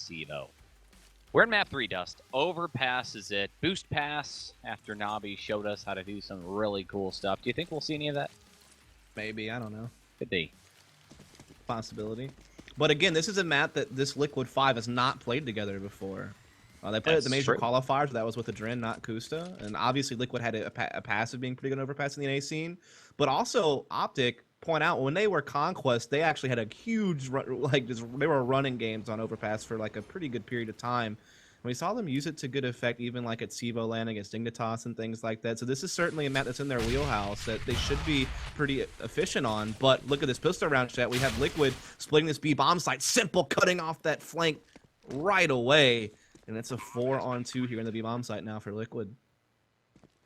CEVO. We're in map 3, Dust. Overpass is it. Boost pass after Nabi showed us how to do some really cool stuff. Do you think we'll see any of that? Maybe, I don't know. Could be. Possibility. But again, this is a map that this Liquid 5 has not played together before. They played at the major qualifiers. That was with Adren, not Kusta. And obviously, Liquid had a passive being pretty good overpass in the NA scene. But also, OpTic point out when they were Conquest, they actually had a huge they were running games on overpass for like a pretty good period of time. And we saw them use it to good effect, even like at CEVO land against Dignitas and things like that. So this is certainly a map that's in their wheelhouse that they should be pretty efficient on. But look at this pistol round chat. We have Liquid splitting this B bomb site, Simple cutting off that flank right away. And it's a 4-on-2 here in the B bomb site now for Liquid.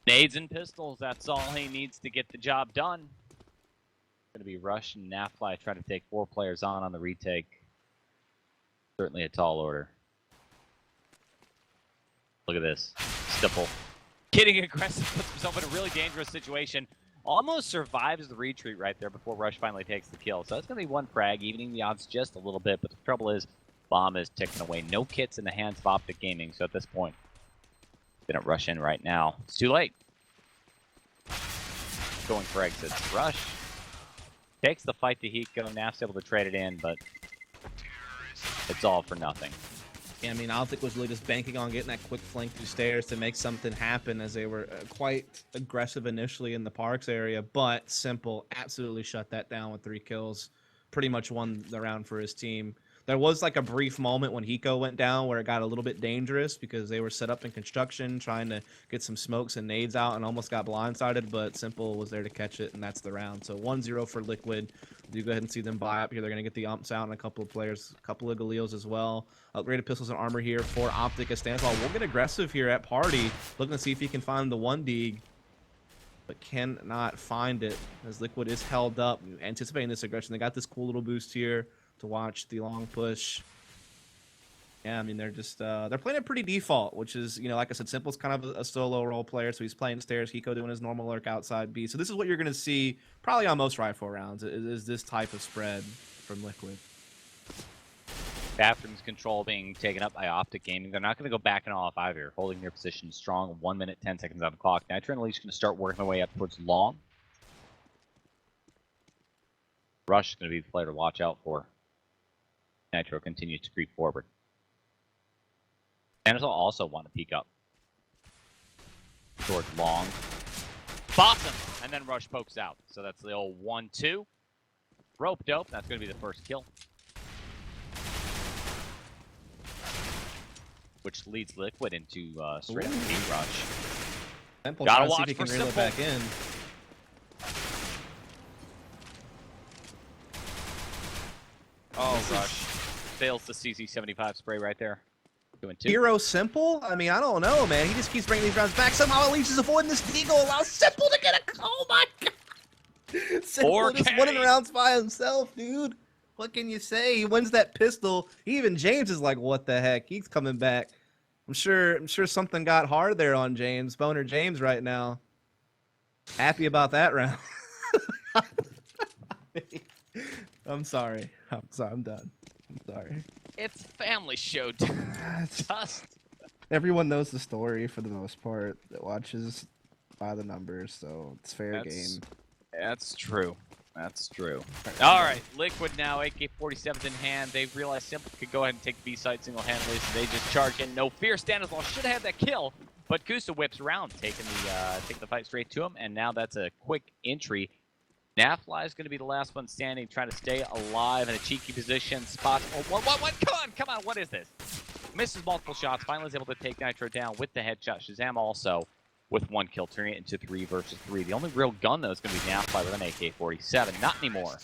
Nades and pistols, that's all he needs to get the job done. Going to be Rush and Nafly trying to take 4 players on the retake. Certainly a tall order. Look at this. Stipple. Getting aggressive, puts himself in a really dangerous situation. Almost survives the retreat right there before Rush finally takes the kill. So that's going to be 1 frag, evening the odds just a little bit. But the trouble is, bomb is ticking away. No kits in the hands of OpTic Gaming. So at this point, gonna rush in right now. It's too late. Going for exits. Rush takes the fight to Hiko. Naf's able to trade it in, but it's all for nothing. Yeah, I mean, OpTic was really just banking on getting that quick flank through stairs to make something happen, as they were quite aggressive initially in the Parks area, but Simple absolutely shut that down with 3 kills. Pretty much won the round for his team. There was like a brief moment when Hiko went down where it got a little bit dangerous because they were set up in construction trying to get some smokes and nades out and almost got blindsided, but Simple was there to catch it, and that's the round. So 1-0 for Liquid. You go ahead and see them buy up here. They're going to get the umps out and a couple of players, a couple of Galeals as well. Upgraded pistols and armor here for OpTic as Stanswell. We'll get aggressive here at Party, looking to see if he can find the 1 dig, but cannot find it as Liquid is held up, anticipating this aggression. They got this cool little boost here to watch the long push. Yeah, I mean, they're just they're playing it pretty default, which is, you know, like I said, Simple's kind of a solo role player, so he's playing stairs, Hiko doing his normal lurk outside B. So this is what you're going to see probably on most rifle rounds, is this type of spread from Liquid. Bathroom's control being taken up by OpTic Gaming. They're not going to go back and off either, holding their position strong. 1 minute, 10 seconds on the clock. Nitro and Elite's going to start working their way up towards long. Rush is going to be the player to watch out for. Nitro continues to creep forward. Sanderson also want to peek up towards long. Bottom! And then Rush pokes out. So that's the old 1-2. Rope dope. That's going to be the first kill. Which leads Liquid into straight up B rush. Simple, gotta watch see if he for can reel it Simple. back in. Oh, Rush. Fails the CZ75 spray right there. Doing 2. Hero Simple? I mean, I don't know, man. He just keeps bringing these rounds back. Somehow Elite is avoiding this deagle, allows Simple to get a... Oh my god! Simple just winning rounds by himself, dude. What can you say? He wins that pistol. Even James is like, what the heck? He's coming back. I'm sure something got hard there on James. Boner James right now. Happy about that round. I'm sorry. I'm done. I'm sorry. It's family show. Dust. Everyone knows the story for the most part that watches by the numbers, so it's fair game. That's true. That's true. All right, Liquid now, AK-47s in hand. They've realized Simple could go ahead and take the B site single-handedly, so they just charge in. No fear. Stanislaw should have had that kill, but Kusa whips around, taking the fight straight to him, and now that's a quick entry. Nafly is going to be the last one standing, trying to stay alive in a cheeky position. Spots. Oh, what? Come on, what is this? Misses multiple shots. Finally is able to take Nitro down with the headshot. Shazam also with 1 kill, turning it into 3 versus 3. The only real gun, though, is going to be Nafly with an AK-47. Not anymore.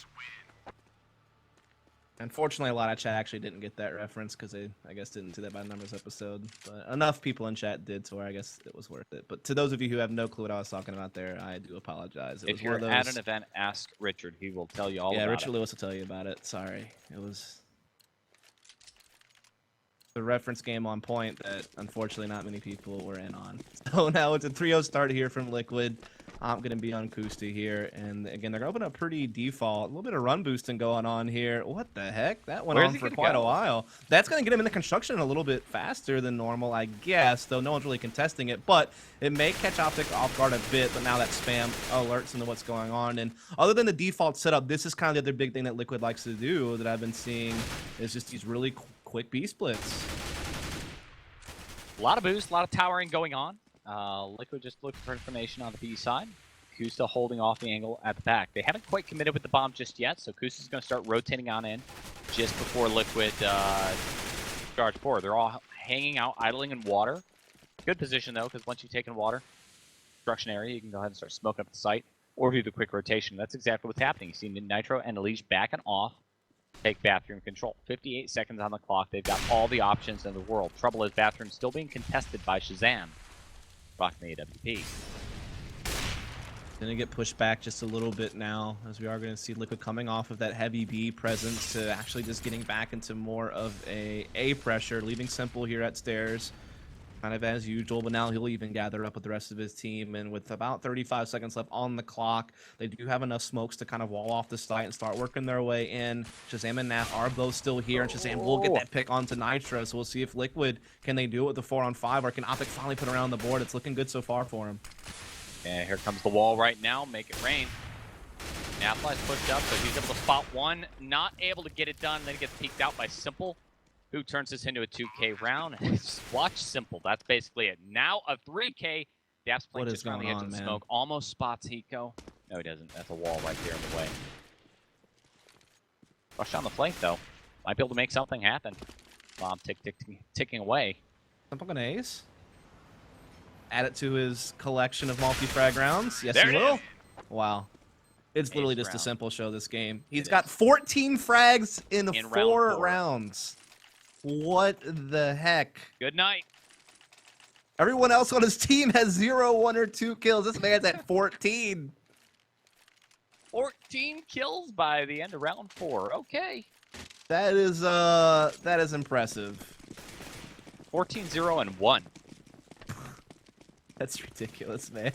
Unfortunately, a lot of chat actually didn't get that reference because they, I guess, didn't see that by numbers episode. But enough people in chat did, so I guess it was worth it. But to those of you who have no clue what I was talking about there, I do apologize. If you're at an event, ask Richard. He will tell you all about it. Yeah, Richard Lewis will tell you about it. Sorry. It was a reference game on point that, unfortunately, not many people were in on. So now it's a 3-0 start here from Liquid. I'm going to be on Kusti here. And again, they're going to open up pretty default. A little bit of run boosting going on here. What the heck? That went on for quite a while. That's going to get him into construction a little bit faster than normal, I guess, though no one's really contesting it. But it may catch OpTic off guard a bit, but now that spam alerts into what's going on. And other than the default setup, this is kind of the other big thing that Liquid likes to do that I've been seeing is just these really quick B splits. A lot of boost, a lot of towering going on. Liquid just looking for information on the B side. Kusta holding off the angle at the back. They haven't quite committed with the bomb just yet, so Kusta's going to start rotating on in just before Liquid charge forward. They're all hanging out, idling in water. Good position, though, because once you've taken water, construction area, you can go ahead and start smoking up the site or do the quick rotation. That's exactly what's happening. You see Nitro and Elise back and off. Take bathroom control. 58 seconds on the clock. They've got all the options in the world. Trouble is bathroom still being contested by Shazam. Rocking the AWP. Gonna get pushed back just a little bit now, as we are going to see Liquid coming off of that heavy B presence to actually just getting back into more of a pressure, leaving Simple here at stairs, kind of as usual, but now he'll even gather up with the rest of his team, and with about 35 seconds left on the clock, they do have enough smokes to kind of wall off the site and start working their way in. Shazam and Nat are both still here, and Shazam will get that pick onto Nitro, so we'll see if Liquid, can they do it with the 4-on-5, or can OpTic finally put around the board? It's looking good so far for him. And here comes the wall right now. Make it rain. Nafly's pushed up, so he's able to spot one. Not able to get it done. Then he gets peeked out by Simple, who turns this into a 2K round. Watch Simple. That's basically it. Now a 3K. Daps playing just around the edge of the smoke. Almost spots Hiko. No, he doesn't. That's a wall right there in the way. Rush on the flank, though. Might be able to make something happen. Bomb ticking away. Simple gonna ace. Add it to his collection of multi-frag rounds. Yes, there he will. Is. Wow. It's Ace literally just round. a simple show this game. He's got 14 frags in 4 rounds. What the heck? Good night. Everyone else on his team has 0, 1, or 2 kills. This man's at 14. 14 kills by the end of round 4. Okay. That is impressive. 14, 0, and 1. That's ridiculous, man.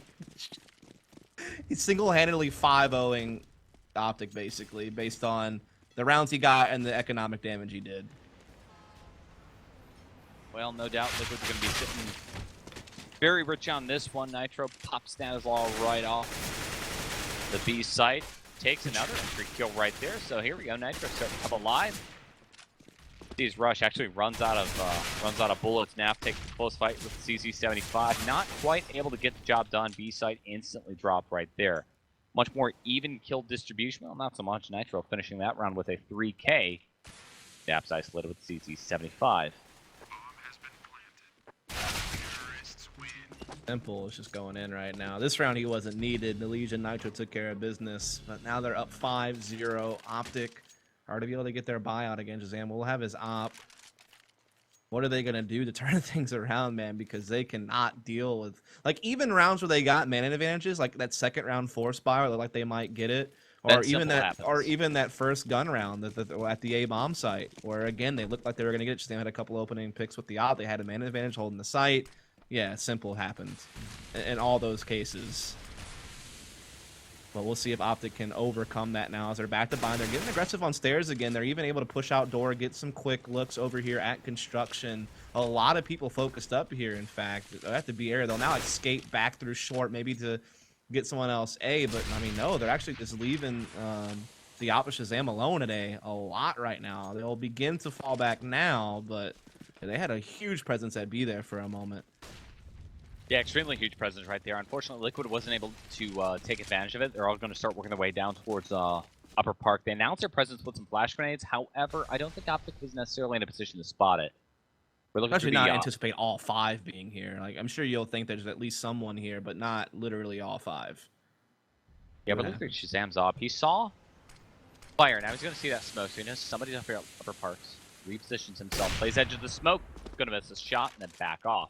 He's single-handedly 5-0ing OpTic, basically, based on the rounds he got and the economic damage he did. Well, no doubt Liquid's going to be sitting very rich on this one. Nitro pops Stanislaw right off the B site. Takes another entry kill right there. So here we go. Nitro starting to come alive. Sees Rush actually runs out of bullets. Naf takes the close fight with the CZ75. Not quite able to get the job done. B site instantly dropped right there. Much more even kill distribution. Well, not so much. Nitro finishing that round with a 3K. Daps isolated with the CZ75. Simple is just going in right now. This round he wasn't needed. Nilija and Nitro took care of business, but now they're up 5-0. OpTic are to be able to get their buyout again. Shazam will have his op. What are they going to do to turn things around, man? Because they cannot deal with, like, even rounds where they got man advantages, like that second round 4 spiral, like they might get it. Or even that first gun round at the A bomb site, where again they looked like they were going to get it. Shazam had a couple opening picks with the op. They had a man advantage holding the site. Yeah, simple happened in all those cases. But we'll see if OpTic can overcome that now as they're back to bind. They're getting aggressive on stairs again. They're even able to push outdoor, get some quick looks over here at construction. A lot of people focused up here, in fact, at the B area. They'll now escape back through short, maybe to get someone else A. But, I mean, no, they're actually just leaving the Op Shazam alone at A a lot right now. They'll begin to fall back now, but they had a huge presence at B there for a moment. Yeah, extremely huge presence right there. Unfortunately, Liquid wasn't able to take advantage of it. They're all going to start working their way down towards Upper Park. They announced their presence with some flash grenades. However, I don't think OpTic was necessarily in a position to spot it. We're looking Especially not anticipate all 5 being here. Like, I'm sure you'll think there's at least someone here, but not literally all 5. Yeah, but look at Shazam's op. He saw fire. Now he's going to see that smoke. So he knows somebody's up here at Upper Parks. Repositions himself. Plays edge of the smoke. Going to miss a shot and then back off.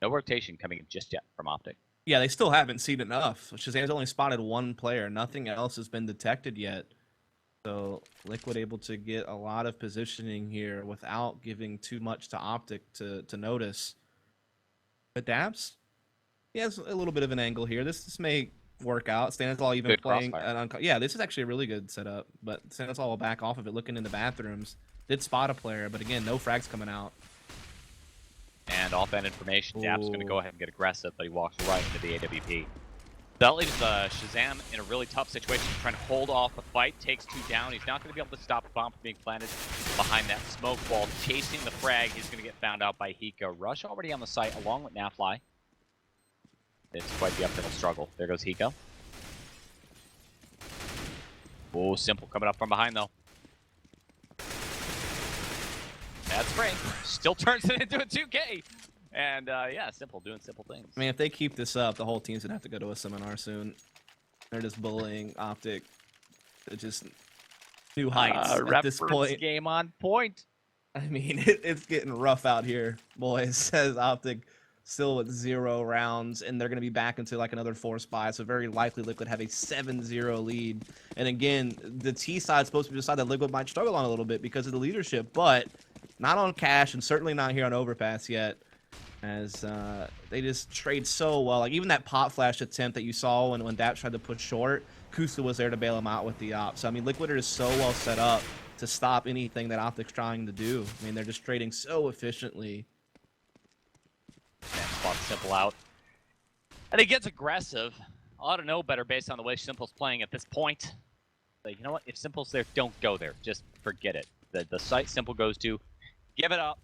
No rotation coming in just yet from OpTic. Yeah, they still haven't seen enough. Shazam's only spotted 1 player. Nothing else has been detected yet. So Liquid able to get a lot of positioning here without giving too much to OpTic to notice. But Dabs, He has a little bit of an angle here. This may work out. Stanislaw even Good playing crossfire. yeah, this is actually a really good setup, but Stanislaw will back off of it, looking in the bathrooms. Did spot a player, but again, no frags coming out. And off that information, Dap's going to Ooh. go ahead and get aggressive, but he walks right into the AWP. That leaves Shazam in a really tough situation, trying to hold off the fight. Takes 2 down. He's not going to be able to stop the bomb from being planted behind that smoke wall. Chasing the frag, he's going to get found out by Hiko. Rush already on the site, along with Nafly. It's quite the uphill struggle. There goes Hiko. Oh, Simple coming up from behind, though. That's spray. Still turns it into a 2K. And, yeah, Simple doing simple things. I mean, if they keep this up, the whole team's going to have to go to a seminar soon. They're just bullying OpTic to just new heights at this point. Game on point. I mean, it's getting rough out here, boys, says OpTic. Still with 0 rounds, and they're going to be back into like another 4 spy, so very likely Liquid have a 7-0 lead. And again, the T side's supposed to be the side that Liquid might struggle on a little bit because of the leadership, but not on Cash and certainly not here on Overpass yet, as they just trade so well. Like even that pop flash attempt that you saw when Dap tried to push short, Kusa was there to bail him out with the op. So I mean, Liquid are just so well set up to stop anything that OpTic's trying to do. I mean, they're just trading so efficiently. And spots Simple out. And he gets aggressive. I ought to know better based on the way Simple's playing at this point. But you know what? If Simple's there, don't go there. Just forget it. The site Simple goes to, give it up,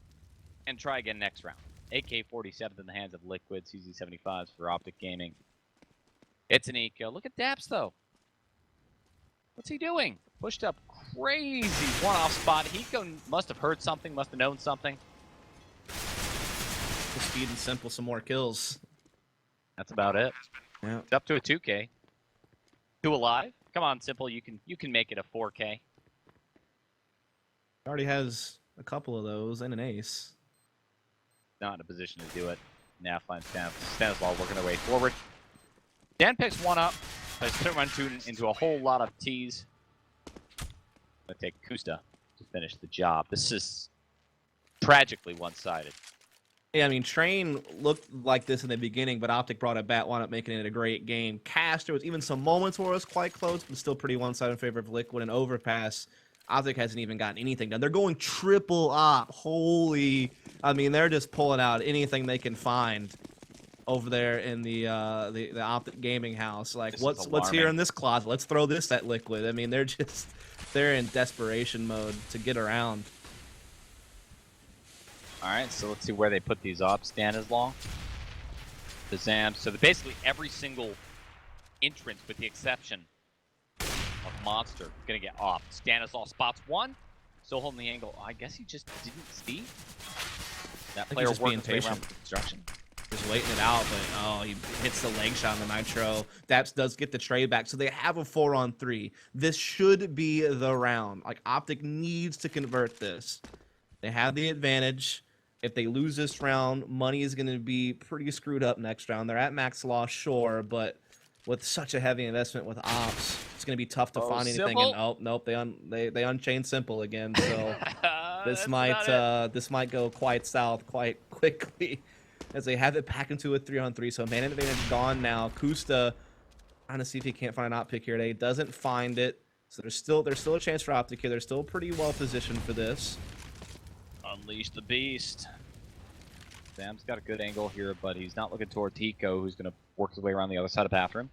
and try again next round. AK-47 in the hands of Liquid, CZ75s for OpTic Gaming. It's an eco. Look at Daps, though. What's he doing? Pushed up crazy one-off spot. Hiko must have heard something, must have known something. Speed and Simple some more kills. That's about it. Yeah. It's up to a 2K. 2 alive. Come on, Simple. You can make it a 4K. Already has a couple of those and an ace. Not in a position to do it. Nafly and Stanislaw working their way forward. Dan picks 1 up. But it's going to run into a whole lot of T's. Going to take Kusta to finish the job. This is tragically one-sided. Yeah, I mean, Train looked like this in the beginning, but OpTic brought it back, wound up making it a great game. Cash, there was even some moments where it was quite close, but still pretty one-sided in favor of Liquid. And Overpass, OpTic hasn't even gotten anything done. They're going triple op. Holy, I mean, they're just pulling out anything they can find over there in the OpTic gaming house. Like, what's here in this closet? Let's throw this at Liquid. I mean, they're in desperation mode to get around. All right, so let's see where they put these up. Stanislaw, Shazam. So basically every single entrance, with the exception of Monster, is going to get off. Stanislaw spots 1. Still holding the angle. I guess he just didn't see that player working his way around the construction. Just waiting it out, but oh, he hits the leg shot on the Nitro. Daps does get the trade back, so they have a 4-on-3. This should be the round. Like, OpTic needs to convert this. They have the advantage. If they lose this round, money is going to be pretty screwed up next round. They're at max loss, sure, but with such a heavy investment with ops, it's going to be tough to find anything. And oh, nope, they unchained Simple again. So this might go quite south quite quickly as they have it back into a 3-on-3. So man advantage gone now. Kusta trying to see if he can't find an op pick here today. Doesn't find it. So there's still a chance for OpTic here. They're still pretty well positioned for this. Unleash the beast. Sam's got a good angle here, but he's not looking toward Hiko, who's going to work his way around the other side of the bathroom.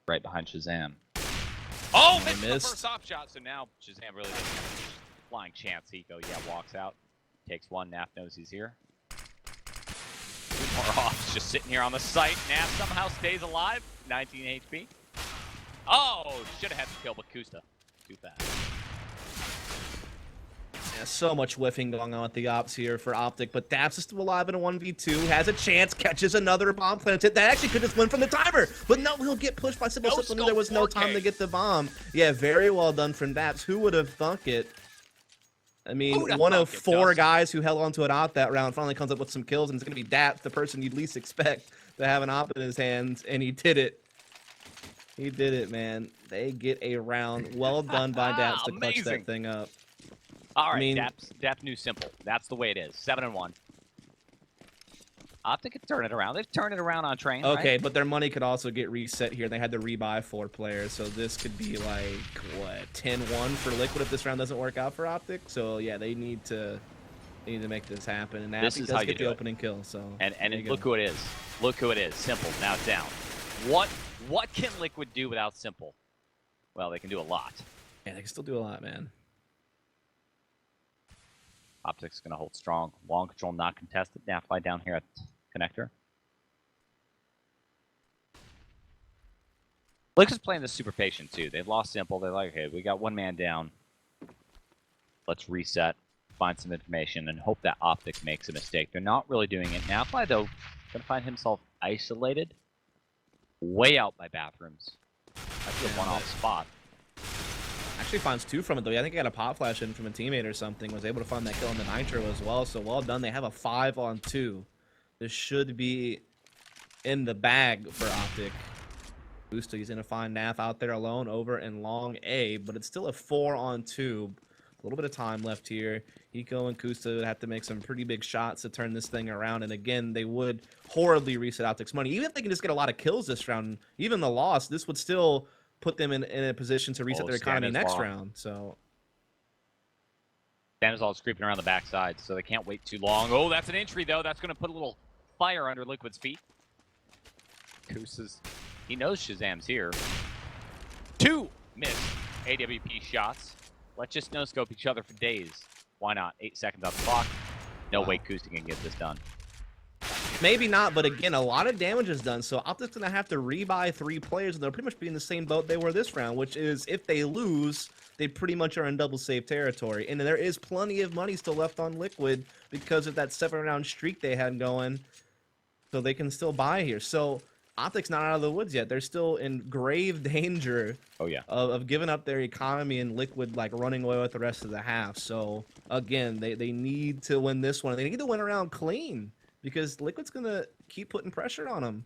Right behind Shazam. Oh, missed the first top shot, so now Shazam really doesn't have a flying chance. Hiko, yeah, walks out. Takes 1. Naf knows he's here. 2 more off, just sitting here on the site. Naf somehow stays alive. 19 HP. Oh, should have had the kill, but Kusta. Too fast. Yeah, so much whiffing going on with the ops here for OpTic, but Daps is still alive in a 1v2, has a chance, catches another bomb planted. That actually could just win from the timer, but no, he'll get pushed by Simple. Simple knew there was no time to get the bomb. Yeah, very well done from Daps. Who would have thunk it? I mean, one of 4 guys who held onto an op that round finally comes up with some kills, and it's going to be Daps, the person you'd least expect to have an op in his hands, and he did it. He did it, man. They get a round. Well done by Daps to clutch that thing up. All right, Daps knew Simple. That's the way it is. 7-1. OpTic could turn it around. They've turned it around on train, Okay, right? but their money could also get reset here. They had to rebuy 4 players, so this could be like, what, 10-1 for Liquid if this round doesn't work out for OpTic. So yeah, they need to make this happen. And This Nappy is does how you get do the it. opening kill. So And there you look go. who it is. Look who it is. Simple. Now down. What can Liquid do without Simple? Well, they can do a lot. Yeah, they can still do a lot, man. OpTic's going to hold strong. Long control not contested. Now fly down here at connector. Liquid's playing this super patient too. They've lost Simple. They're like, okay, we got 1 man down. Let's reset, find some information, and hope that OpTic makes a mistake. They're not really doing it. Now fly though, going to find himself isolated, way out by bathrooms. That's a one-off spot. Actually finds 2 from it though. I think he got a pop flash in from a teammate or something. Was able to find that kill on the Nitro as well. So well done. They have a 5-on-2. This should be in the bag for OpTic. Booster, he's gonna find Naf out there alone over in long A, but it's still a 4-on-2. A little bit of time left here. Hiko and Kusta would have to make some pretty big shots to turn this thing around, and again, they would horribly reset OpTic's money. Even if they can just get a lot of kills this round, even the loss, this would still put them in a position to reset their economy next round. So Stanizal's creeping around the backside, so they can't wait too long. Oh, that's an entry though. That's going to put a little fire under Liquid's feet. Kusa's, he knows Shazam's here. 2 missed AWP shots. Let's just no-scope each other for days. Why not? 8 seconds on the clock. No way Kusa can get this done. maybe not, but again, a lot of damage is done. So OpTic's gonna have to rebuy 3 players, and they'll pretty much be in the same boat they were this round, which is if they lose, they pretty much are in double save territory. And there is plenty of money still left on Liquid because of that 7-round streak they had going. So they can still buy here. So OpTic's not out of the woods yet. They're still in grave danger of giving up their economy and Liquid like running away with the rest of the half. So again, they need to win this one. They need to win around clean because Liquid's gonna keep putting pressure on them.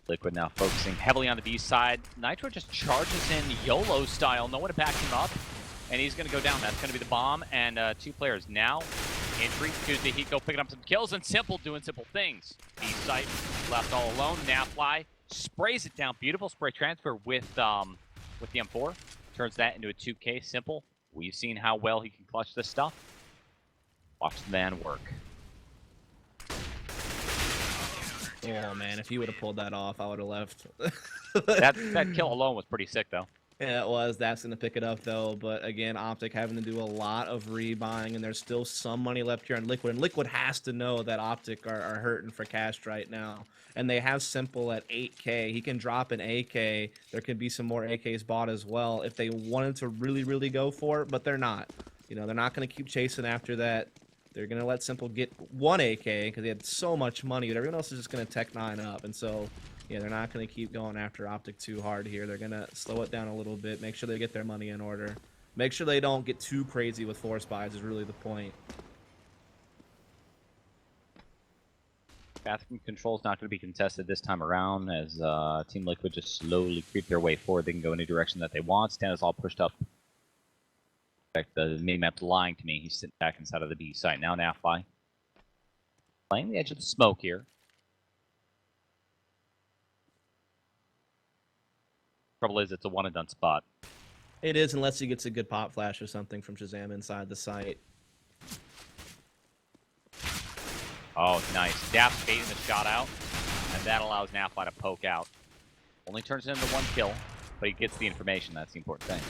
Liquid now focusing heavily on the B side. Nitro just charges in YOLO style. No one to back him up. And he's going to go down. That's going to be the bomb. And 2 players now. Entry, Tuesday, Hiko picking up some kills. And Simple doing simple things. B site left all alone. Now Fly sprays it down. Beautiful spray transfer with the M4. Turns that into a 2K. Simple. We've seen how well he can clutch this stuff. Watch the man work. Oh man, if he would have pulled that off, I would have left. that kill alone was pretty sick though. Yeah, it was. That's going to pick it up, though. But again, OpTic having to do a lot of rebuying, and there's still some money left here on Liquid. And Liquid has to know that OpTic are hurting for cash right now. And they have Simple at 8K. He can drop an AK. There could be some more AKs bought as well if they wanted to really, really go for it. But they're not. You know, they're not going to keep chasing after that. They're going to let Simple get 1 AK because they had so much money. But everyone else is just going to Tech 9 up. And so... yeah, they're not going to keep going after OpTic too hard here. They're going to slow it down a little bit, make sure they get their money in order. Make sure they don't get too crazy with force buys is really the point. Bathroom control is not going to be contested this time around as Team Liquid just slowly creep their way forward. They can go any direction that they want. Stan is all pushed up. In fact, the mini-map's lying to me. He's sitting back inside of the B site. Now Nafly playing the edge of the smoke here. Trouble is, it's a one-and-done spot. It is, unless he gets a good pop flash or something from Shazam inside the site. Oh, nice. Daps baiting the shot out, and that allows Nafly to poke out. Only turns it into 1 kill, but he gets the information. That's the important thing.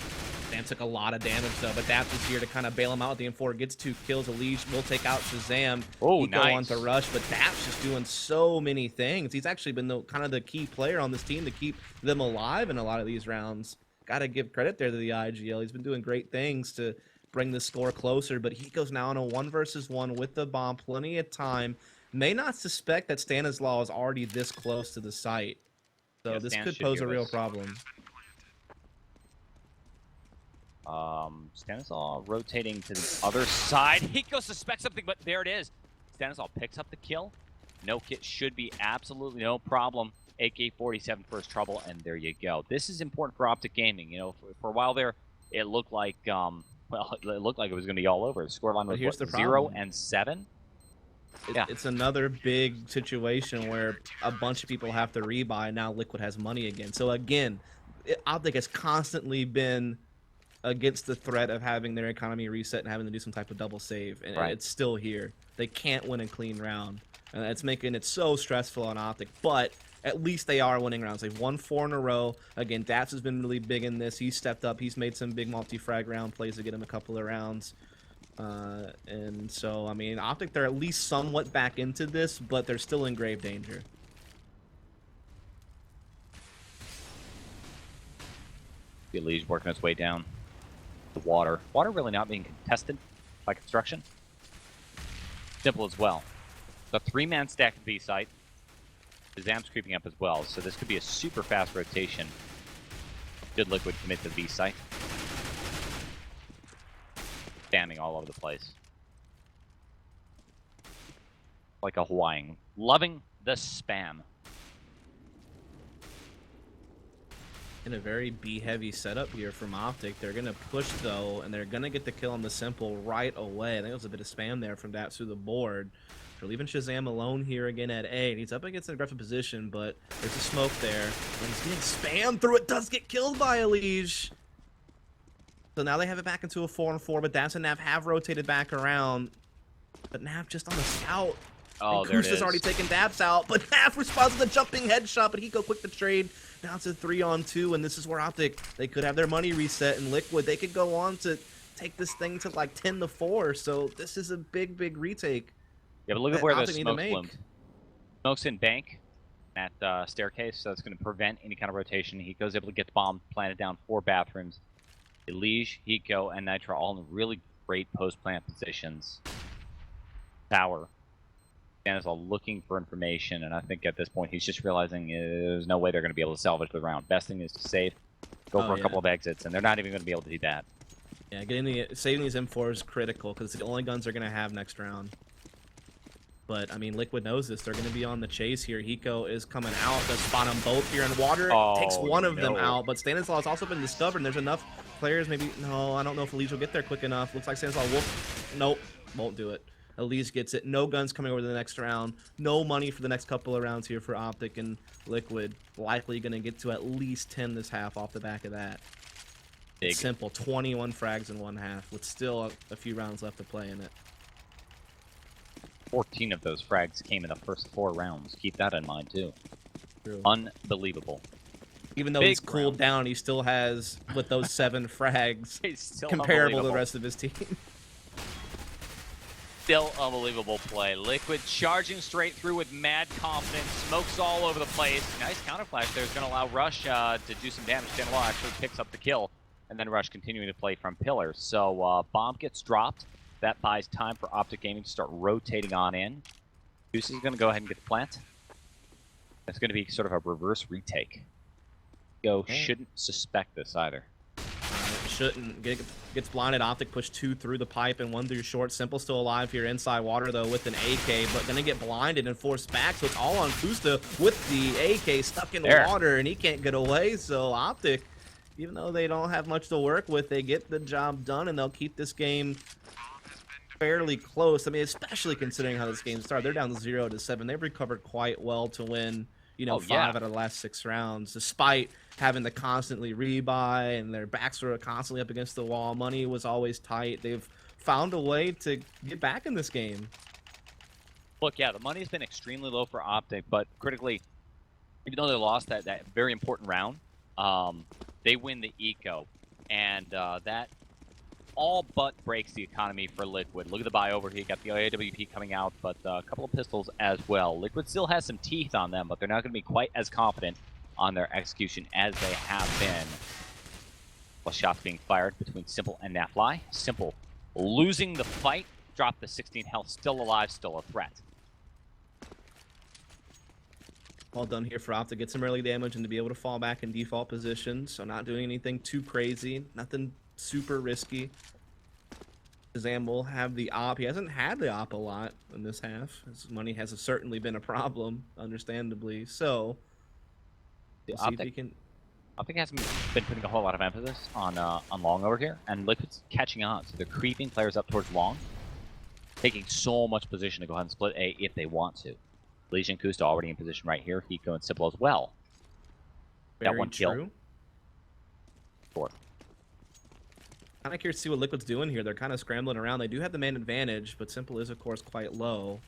Sam took a lot of damage, though, but Daps is here to kind of bail him out. The M4 gets 2 kills. Elise will take out Shazam. Oh, Hiko nice. on to rush, but Daps just doing so many things. He's actually been kind of the key player on this team to keep them alive in a lot of these rounds. Got to give credit there to the IGL. He's been doing great things to bring the score closer, but Hiko's now on a 1 versus 1 with the bomb. Plenty of time. May not suspect that Stanislaw is already this close to the site. So yeah, this could pose a real problem. Stanislaw rotating to the other side. Hiko suspects something, but there it is. Stanislaw picks up the kill. No kit should be absolutely no problem. AK-47 first trouble, and there you go. This is important for OpTic Gaming. You know, for a while there, it looked like well, it looked like it was going to be all over. The scoreline was what, 0 and 7. It's another big situation where a bunch of people have to rebuy. Now Liquid has money again. So again, OpTic has constantly been against the threat of having their economy reset and having to do some type of double save, and it's still here. They can't win a clean round, and it's making it so stressful on OpTic. But at least they are winning rounds. They've won 4 in a row. Again, Daps has been really big in this. He's stepped up. He's made some big multi-frag round plays to get him a couple of rounds. And so, I mean, OpTic, they're at least somewhat back into this, but they're still in grave danger. Liege working his way down the water. Water really not being contested by construction. Simple as well. The 3-man stack at B site. The Zam's creeping up as well, so this could be a super fast rotation. Good Liquid commit to the B site. Spamming all over the place. Like a Hawaiian. Loving the spam. In a very B-heavy setup here from OpTic. They're going to push, though, and they're going to get the kill on the Simple right away. I think it was a bit of spam there from Daps through the board. They're leaving Shazam alone here again at A. And he's up against an aggressive position, but there's a smoke there. And he's getting spammed through it. Does get killed by a Liege. So now they have it back into a 4-on-4, but Daps and Nav have rotated back around. But Nav just on the scout. Oh, there it is. Kusa's already taken Daps out, but Nav responds with a jumping headshot, but Hiko quick to trade. Now it's a 3-on-2, and this is where OpTic, they could have their money reset, and Liquid, they could go on to take this thing to like 10-4, so this is a big, big retake. Yeah, but look at where the smoke bloomed. Smoke's in bank at staircase, so that's going to prevent any kind of rotation. Hiko's able to get the bomb planted down 4 bathrooms. Liege, Hiko, and Nitro all in really great post-plant positions. Tower. Dan is all looking for information, and I think at this point he's just realizing there's no way they're going to be able to salvage the round. Best thing is to save, go for a couple of exits, and they're not even going to be able to do that. Yeah, saving these M4 is critical because it's the only guns they're going to have next round. But, I mean, Liquid knows this. They're going to be on the chase here. Hiko is coming out. Does spot them both here in water. Takes one of them out, but Stanislaw has also been discovered, and there's enough players. Maybe, no, I don't know if Elise will get there quick enough. Looks like Stanislaw will. Nope, won't do it. Elise gets it. No guns coming over the next round. No money for the next couple of rounds here for OpTic, and Liquid likely going to get to at least 10 this half off the back of that. Big. It's simple. 21 frags in 1 half with still a few rounds left to play in it. 14 of those frags came in the first 4 rounds. Keep that in mind, too. True. Unbelievable. Even though he's cooled down, he still has, with those 7 frags, comparable to the rest of his team. Still unbelievable play. Liquid charging straight through with mad confidence. Smokes all over the place. Nice counter flash there is going to allow Rush to do some damage. Denwall actually picks up the kill, and then Rush continuing to play from pillars. So bomb gets dropped. That buys time for OpTic Gaming to start rotating on in. Goose is going to go ahead and get the plant. That's going to be sort of a reverse retake. Go shouldn't suspect this either. Shouldn't. Gets blinded. OpTic push 2 through the pipe and 1 through short. Simple still alive here inside water, though, with an AK, but going to get blinded and forced back. So it's all on Kusta with the AK stuck in water, and he can't get away. So OpTic, even though they don't have much to work with, they get the job done, and they'll keep this game fairly close. I mean, especially considering how this game started. They're down 0-7. They've recovered quite well to win, you know, 5 out of the last 6 rounds, despite having to constantly rebuy, and their backs were constantly up against the wall. Money was always tight. They've found a way to get back in this game. Look, yeah, the money's been extremely low for OpTic, but critically, even though they lost that very important round, they win the eco, and that all but breaks the economy for Liquid. Look at the buy over here. You got the AWP coming out, but a couple of pistols as well. Liquid still has some teeth on them, but they're not going to be quite as confident on their execution as they have been. Plus shots being fired between Simple and Nafly. Simple losing the fight, dropped the 16 health, still alive, still a threat. All done here for OpTic. Get some early damage and to be able to fall back in default position, so not doing anything too crazy, nothing super risky. Shazam will have the op. He hasn't had the op a lot in this half. His money has certainly been a problem, understandably. So, see if he can. OpTic hasn't been putting a whole lot of emphasis on long over here, and Liquid's catching on. So they're creeping players up towards long. taking so much position to go ahead and split A if they want to. Legion Kusta already in position right here. Hiko and Simple as well. Got one kill. Sure. Kind of curious to see what Liquid's doing here. They're kind of scrambling around. They do have the man advantage, but Simple is, of course, quite low.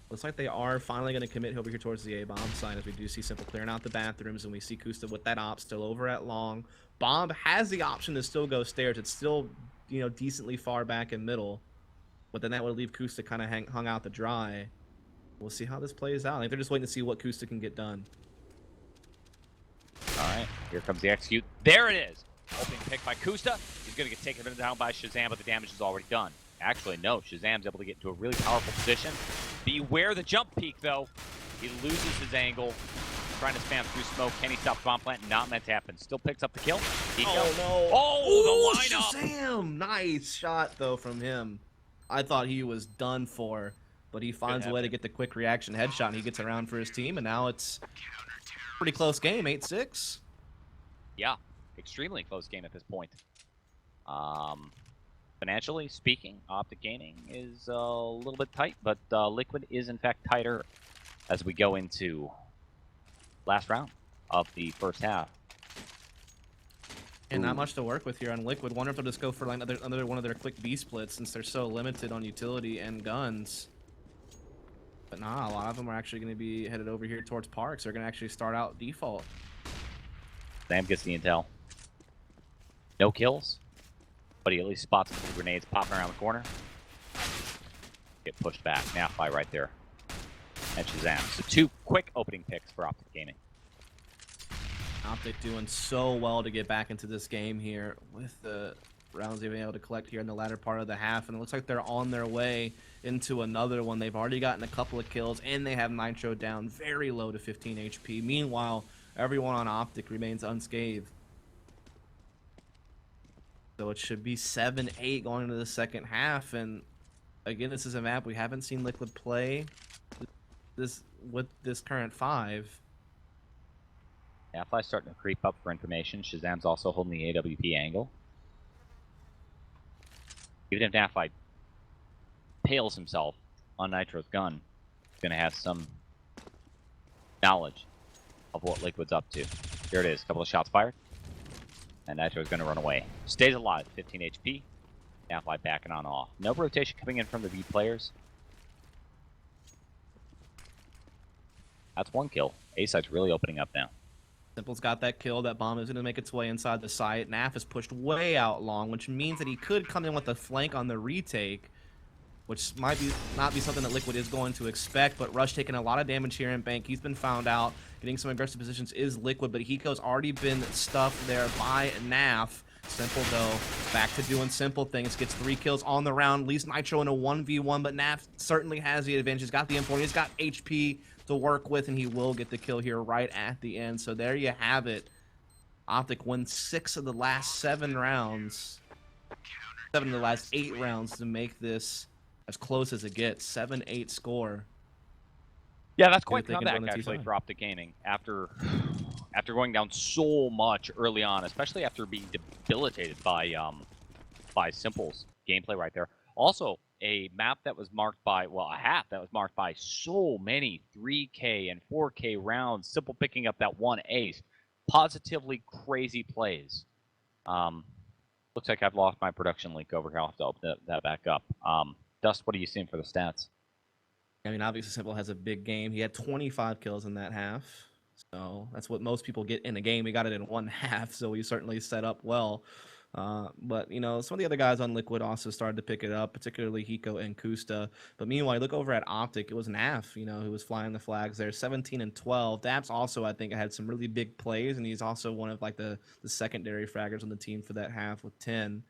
Looks like they are finally going to commit over here towards the A-bomb side as we do see Simple clearing out the bathrooms, and we see Kusta with that op still over at long. Bomb has the option to still go stairs. It's still, you know, decently far back in middle, but then that would leave Kusta kind of hung out to dry. We'll see how this plays out. I think they're just waiting to see what Kusta can get done. All right, here comes the execute. There it is. Opening pick by Kusta. He's going to get taken down by Shazam, but the damage is already done. Actually, no. Shazam's able to get into a really powerful position. Beware the jump peek, though. He loses his angle. Trying to spam through smoke. Can he stop the bomb plant? Not meant to happen. Still picks up the kill. Oh, no. Oh, the lineup. Shazam! Nice shot, though, from him. I thought he was done for, but he finds a way to get the quick reaction headshot, and he gets around for his team, and now it's a pretty close game, 8-6. Yeah, extremely close game at this point. Financially speaking, OpTic Gaming is a little bit tight, but Liquid is in fact tighter as we go into last round of the first half. And not much to work with here on Liquid. Wonder if they'll just go for like another one of their quick B splits since they're so limited on utility and guns. But nah, a lot of them are actually going to be headed over here towards Parks. They're going to actually start out default. Sam gets the intel. No kills, but he at least spots the grenades popping around the corner. Get pushed back. Nafly right there. And Shazam. So 2 quick opening picks for OpTic Gaming. OpTic doing so well to get back into this game here with the rounds they've been able to collect here in the latter part of the half, and it looks like they're on their way into another one. They've already gotten a couple of kills, and they have Nitro down very low to 15 HP. Meanwhile, everyone on OpTic remains unscathed. So it should be 7-8 going into the second half, and again, this is a map we haven't seen Liquid play this with this current 5. Nafly's starting to creep up for information. Shazam's also holding the AWP angle. Even if Nafly pales himself on Nitro's gun, he's going to have some knowledge of what Liquid's up to. Here it is. A couple of shots fired. And Nitro's going to run away. Stays alive. 15 HP. Nafly backing on off. No rotation coming in from the B players. That's 1 kill. A-side's really opening up now. Simple's got that kill. That bomb is going to make its way inside the site. Naf is pushed way out long, which means that he could come in with a flank on the retake, which might not be something that Liquid is going to expect, but Rush taking a lot of damage here in Bank. He's been found out. Getting some aggressive positions is Liquid, but Hiko's already been stuffed there by Naf. Simple, though, back to doing simple things. Gets 3 kills on the round. Leaves Nitro in a 1v1, but Naf certainly has the advantage. He's got the M4. He's got HP to work with, and he will get the kill here right at the end. So there you have it. OpTic wins 6 of the last 7 rounds. 7 of the last 8 rounds to make this as close as it gets. 7-8 score. Yeah, that's quite a comeback actually for OpTic Gaming after going down so much early on, especially after being debilitated by Simple's gameplay right there. Also, a map that was marked by, well, a half that was marked by so many 3K and 4K rounds. Simple picking up that 1 ace. Positively crazy plays. Looks like I've lost my production link over here. I'll have to open that back up. Dust, what are you seeing for the stats? I mean, obviously, Simple has a big game. He had 25 kills in that half. So that's what most people get in a game. He got it in 1 half, so he certainly set up well. But, you know, some of the other guys on Liquid also started to pick it up, particularly Hiko and Kusta. But meanwhile, you look over at OpTic, it was Naf, you know, who was flying the flags there, 17 and 12. Daps also, I think, had some really big plays, and he's also one of, like, the secondary fraggers on the team for that half with 10.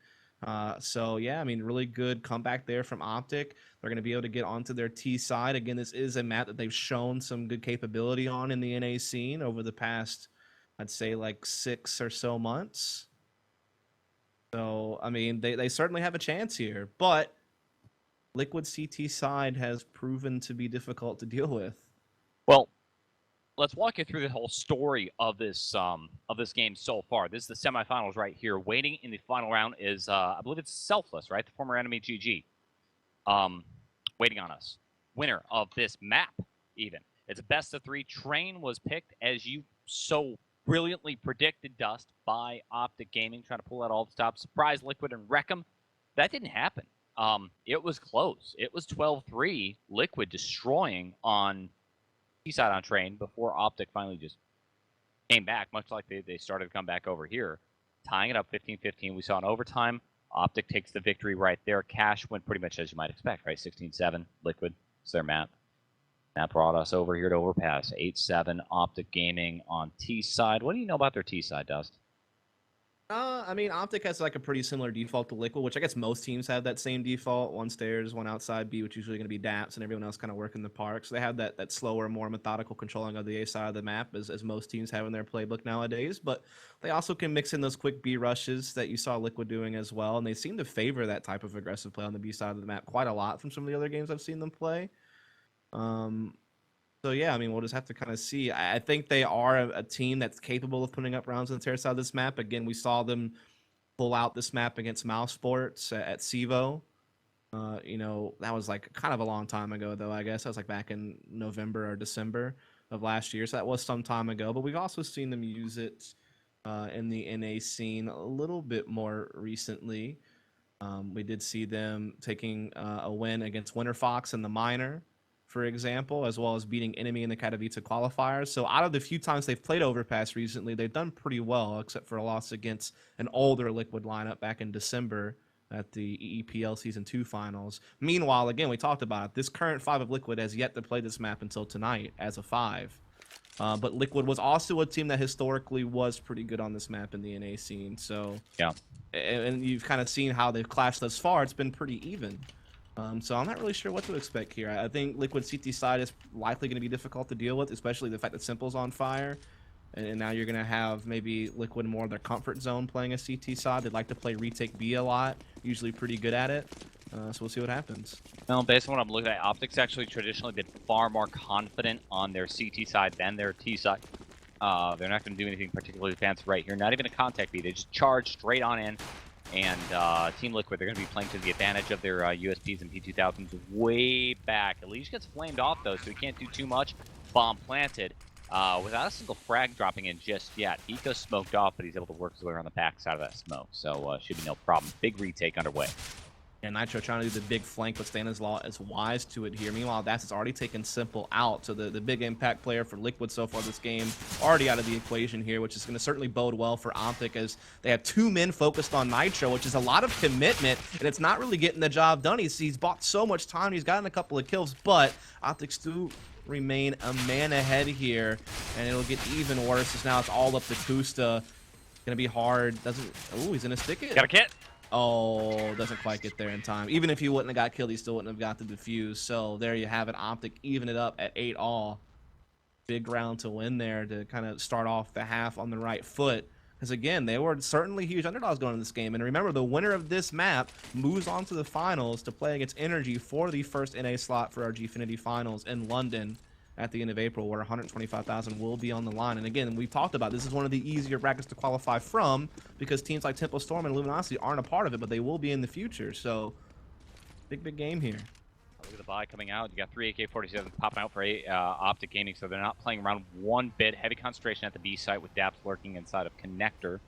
So, yeah, I mean, really good comeback there from OpTic. They're going to be able to get onto their T side. Again, this is a map that they've shown some good capability on in the NA scene over the past, I'd say, like 6 or so months. So, I mean, they certainly have a chance here. But Liquid CT side has proven to be difficult to deal with. Well, let's walk you through the whole story of this game so far. This is the semifinals right here. Waiting in the final round is, I believe it's Selfless, right? The former enemy GG. waiting on us. Winner of this map, even. It's a best of 3. Train was picked, as you so brilliantly predicted, Dust, by OpTic Gaming, trying to pull out all the stops. Surprise Liquid and wreck 'em. That didn't happen. It was close. It was 12-3, Liquid destroying on T-side on Train before OpTic finally just came back, much like they started to come back over here, tying it up 15-15. We saw an overtime. OpTic takes the victory right there. Cash went pretty much as you might expect, right? 16-7, Liquid. It's their map. That brought us over here to Overpass. 8-7, OpTic Gaming on T-side. What do you know about their T-side, Dust? I mean, OpTic has like a pretty similar default to Liquid, which I guess most teams have that same default. One stairs, one outside B, which is usually going to be DAPS, and everyone else kind of working the park. So they have that slower, more methodical controlling of the A side of the map, as most teams have in their playbook nowadays. But they also can mix in those quick B rushes that you saw Liquid doing as well, and they seem to favor that type of aggressive play on the B side of the map quite a lot from some of the other games I've seen them play. So yeah, I mean, we'll just have to kind of see. I think they are a team that's capable of putting up rounds on the terror side of this map. Again, we saw them pull out this map against Mouse Sports at CEVO. You know, that was like kind of a long time ago, though. I guess that was like back in November or December of last year, so that was some time ago. But we've also seen them use it in the NA scene a little bit more recently. We did see them taking a win against Winter Fox in the minor, for example, as well as beating Enemy in the Katowice qualifiers. So out of the few times they've played Overpass recently, they've done pretty well, except for a loss against an older Liquid lineup back in December at the EEPL Season 2 finals. Meanwhile, again, we talked about it. This current 5 of Liquid has yet to play this map until tonight as a 5. But Liquid was also a team that historically was pretty good on this map in the NA scene. So yeah, and you've kind of seen how they've clashed thus far. It's been pretty even. So I'm not really sure what to expect here. I think Liquid CT side is likely going to be difficult to deal with, especially the fact that Simple's on fire. And now you're going to have maybe Liquid more in their comfort zone playing a CT side. They'd like to play retake B a lot, usually pretty good at it. So we'll see what happens. Well, based on what I'm looking at, OpTic's actually traditionally been far more confident on their CT side than their T side. They're not going to do anything particularly fancy right here. Not even a contact beat. They just charge straight on in. And Team Liquid, they're going to be playing to the advantage of their USPs and P2000s way back. Elish gets flamed off, though, so he can't do too much. Bomb planted without a single frag dropping in just yet. Eco's smoked off, but he's able to work his way around the backside of that smoke, so should be no problem. Big retake underway. And Nitro trying to do the big flank, but Stanislaw is wise to it here. Meanwhile, That's already taken Simple out. So the big impact player for Liquid so far this game already out of the equation here, which is going to certainly bode well for OpTic as they have 2 men focused on Nitro, which is a lot of commitment, and it's not really getting the job done. He's bought so much time. He's gotten a couple of kills, but OpTic still remain a man ahead here, and it'll get even worse as now it's all up to Kusta. Gonna be hard. Oh, he's gonna stick it. Got a kit. Oh, doesn't quite get there in time. Even if he wouldn't have got killed, he still wouldn't have got the defuse. So there you have it. OpTic even it up at 8-all. Big round to win there to kind of start off the half on the right foot. Because again, they were certainly huge underdogs going into this game. And remember, the winner of this map moves on to the finals to play against Energy for the first NA slot for our GFINITY finals in London at the end of April, where 125,000 will be on the line. And again, we've talked about this is one of the easier brackets to qualify from because teams like Tempo Storm and Luminosity aren't a part of it, but they will be in the future. So big game here. Look at the buy coming out. You got 3 AK-47s popping out for OpTic Gaming, so they're not playing around one bit. Heavy concentration at the B site with DAPS lurking inside of Connector.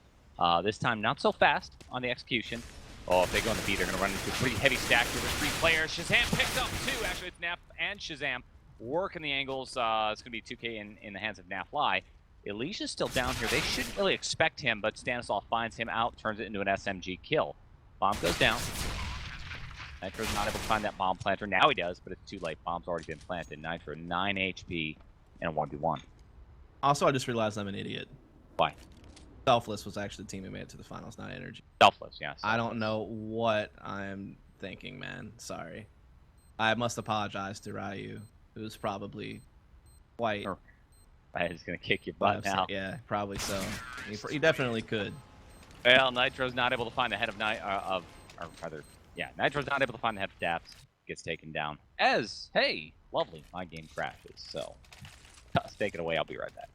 This time, not so fast on the execution. Oh, if they go on the B, they're going to run into a pretty heavy stack here with 3 players. Shazam picked up 2. Actually, it's Naf and Shazam working the angles. It's going to be 2K in the hands of Nafly. Alicia's still down here. They shouldn't really expect him, but Stanislaw finds him out, turns it into an SMG kill. Bomb goes down. Nitro's not able to find that bomb planter. Now he does, but it's too late. Bomb's already been planted. Nitro, 9 HP and a 1v1. Also, I just realized I'm an idiot. Why? Selfless was actually the team who made it to the finals, not Energy. Selfless, yeah. Selfless. I don't know what I'm thinking, man. Sorry. I must apologize to Ryu, who's probably quite... He's going to kick your butt now. Yeah, probably so. He definitely could. Well, Nitro's not able to find the head of Nitro's not able to find the head of Daps. Gets taken down. Hey, lovely, my game crashes. So, take it away. I'll be right back.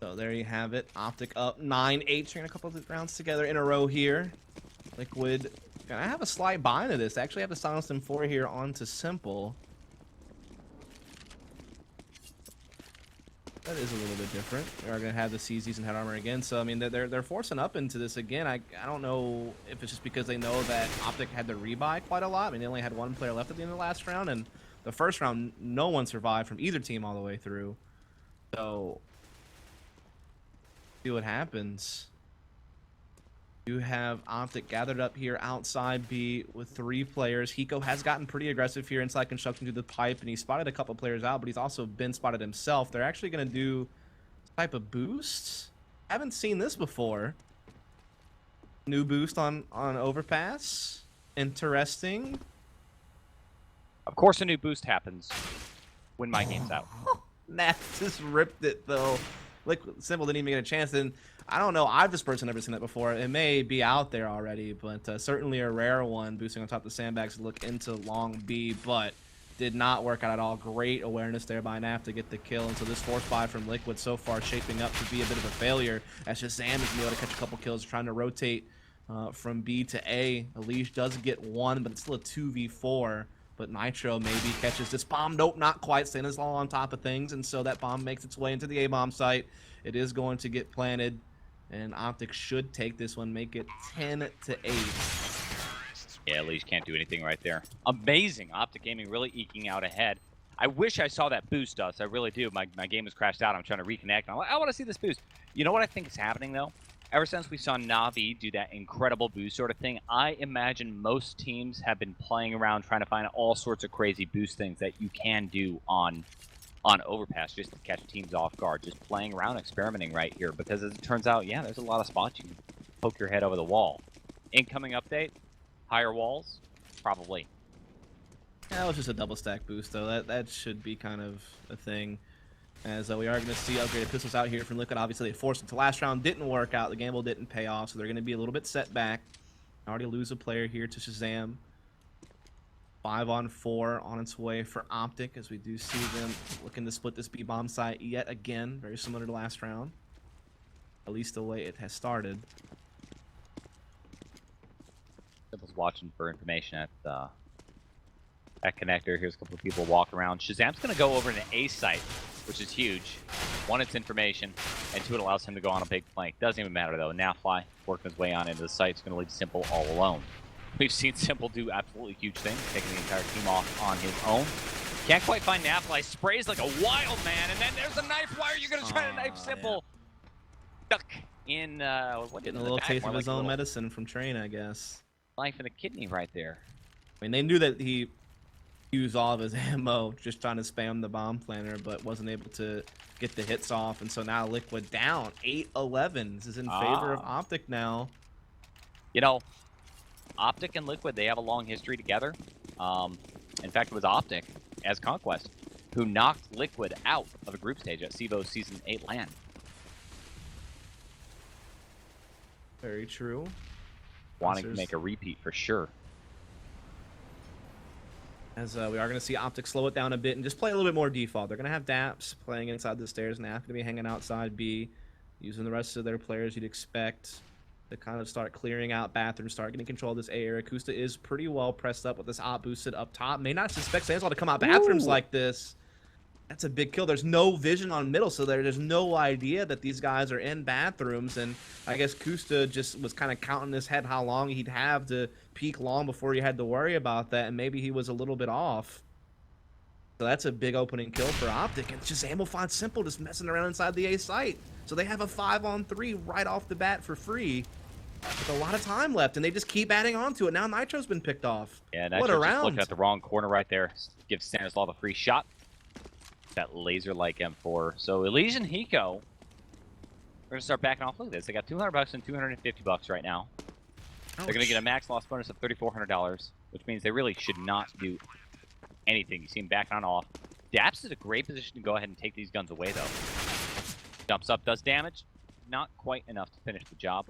So there you have it. OpTic up 9-8, stringing a couple of rounds together in a row here. Liquid gonna have a slight buy into this. They actually have the Silence M4 here onto Simple. That is a little bit different. They are going to have the CZs and head armor again. So, I mean, they're forcing up into this again. I don't know if it's just because they know that OpTic had to rebuy quite a lot. I mean, they only had one player left at the end of the last round. And the first round, no one survived from either team all the way through. So, see what happens. You have OpTic gathered up here outside B with 3 players. Hiko has gotten pretty aggressive here inside construction through the pipe, and he spotted a couple players out, but he's also been spotted himself. They're actually going to do some type of boost. Haven't seen this before. New boost on overpass. Interesting. Of course, a new boost happens when my game's out. Nat just ripped it though. Liquid Simple didn't even get a chance. And I don't know. I've just personally never seen that before. It may be out there already, but certainly a rare one. Boosting on top of the sandbags to look into long B, but did not work out at all. Great awareness there by Naf to get the kill. And so this force buy from Liquid so far shaping up to be a bit of a failure. As Shazam is able to catch a couple kills, trying to rotate from B to A. Elish does get one, but it's still a 2v4. But Nitro maybe catches this bomb. Nope, not quite. Santa's all on top of things, and so that bomb makes its way into the A-bomb site. It is going to get planted, and OpTic should take this one, make it 10-8. Yeah, Elish can't do anything right there. Amazing. OpTic Gaming really eking out ahead. I wish I saw that boost, Dust. I really do. My game has crashed out. I'm trying to reconnect. I want to see this boost. You know what I think is happening, though? Ever since we saw Na'Vi do that incredible boost sort of thing, I imagine most teams have been playing around trying to find all sorts of crazy boost things that you can do on Overpass just to catch teams off guard. Just playing around, experimenting right here. Because as it turns out, yeah, there's a lot of spots you can poke your head over the wall. Incoming update, higher walls, probably. That was just a double stack boost, though. That should be kind of a thing. As we are going to see upgraded pistols out here from Liquid. Obviously, they forced it to last round. Didn't work out. The gamble didn't pay off, so they're going to be a little bit set back. Already lose a player here to Shazam. 5-on-4 on its way for OpTic, as we do see them looking to split this B-bomb site yet again. Very similar to last round. At least the way it has started. Simple's watching for information at connector. Here's a couple of people walking around. Shazam's going to go over to A site, which is huge. 1, it's information, and 2, it allows him to go on a big flank. Doesn't even matter, though. Now Fly working his way on into the site. It's going to leave Simple all alone. We've seen Simple do absolutely huge things, taking the entire team off on his own. Can't quite find Nafly. Sprays like a wild man, and then there's a knife. Why are you going to try to knife Simple? Yeah. Stuck in, getting a little taste of his own medicine from Train, I guess. Knife in the kidney right there. I mean, they knew that he used all of his ammo just trying to spam the bomb planter, but wasn't able to get the hits off, and so now Liquid down 8-11. This is in favor of OpTic now. You know, OpTic and Liquid, they have a long history together. In fact, it was OpTic as Conquest who knocked Liquid out of a group stage at CEVO Season 8 LAN. Very true. Wanting to make a repeat for sure. As we are going to see OpTic slow it down a bit and just play a little bit more default. They're going to have Daps playing inside the stairs, and Naf going to be hanging outside B, using the rest of their players you'd expect to kind of start clearing out bathrooms, start getting control of this A area. Kusta is pretty well pressed up with this op boosted up top. May not suspect Sandswall to come out bathrooms like this. That's a big kill. There's no vision on middle, so there's no idea that these guys are in bathrooms. And I guess Kusta just was kind of counting in his head how long he'd have to peek long before he had to worry about that, and maybe he was a little bit off. So that's a big opening kill for OpTic, and Shazam will find Simple just messing around inside the A site. So they have a 5-on-3 right off the bat for free with a lot of time left, and they just keep adding on to it. Now Nitro's been picked off. Yeah, Nitro what a just round. looking at the wrong corner right there. Gives Stanislav a free shot. That laser-like M4. So Elise and Hiko, we're gonna start backing off. Look at this. They got $200 and $250 right now. Ouch. They're gonna get a max loss bonus of $3,400, which means they really should not do anything. You see him backing on off. Daps is a great position to go ahead and take these guns away, though. Jumps up, does damage. Not quite enough to finish the job.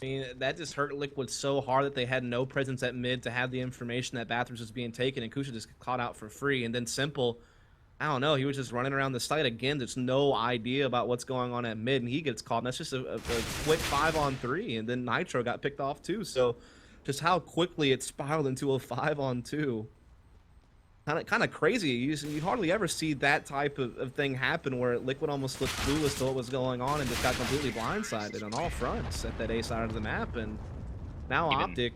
I mean, that just hurt Liquid so hard that they had no presence at mid to have the information that bathrooms was being taken, and Kusha just caught out for free. And then Simple I don't know. He was just running around the site again. There's no idea about what's going on at mid, and he gets caught. And that's just a quick 5-on-3, and then Nitro got picked off too. So, just how quickly it spiraled into a 5-on-2. Kind of crazy. You hardly ever see that type of thing happen where Liquid almost looked clueless to what was going on and just got completely blindsided on all fronts at that A side of the map. And now OpTic,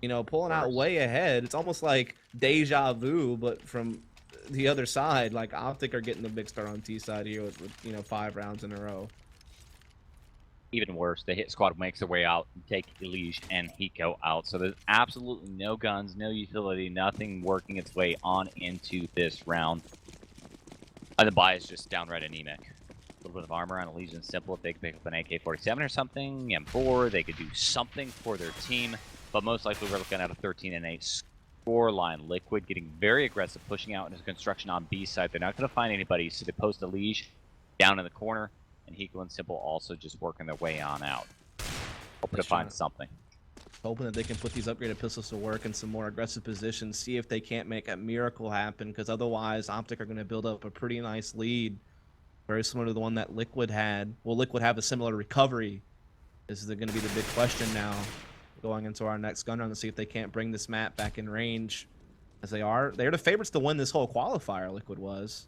you know, pulling out way ahead. It's almost like deja vu, but from the other side. Like OpTic are getting the big start on T side here with you know 5 rounds in a row. Even worse, the hit squad makes their way out and take Elige and Hiko out. So there's absolutely no guns, no utility, nothing working its way on into this round. And the buy is just downright anemic. A little bit of armor on Elige and Simple. If they could pick up an AK-47 or something, M4, they could do something for their team. But most likely we're looking at a 13-8 scoreline. Liquid getting very aggressive, pushing out into construction on B side. They're not going to find anybody, so they post Elige down in the corner. And Hiko and Simple also just working their way on out. Hoping to find something. Hoping that they can put these upgraded pistols to work in some more aggressive positions, see if they can't make a miracle happen, because otherwise OpTic are going to build up a pretty nice lead. Very similar to the one that Liquid had. Will Liquid have a similar recovery? This is going to be the big question now, going into our next gun round, to see if they can't bring this map back in range, as they're the favorites to win this whole qualifier, Liquid was.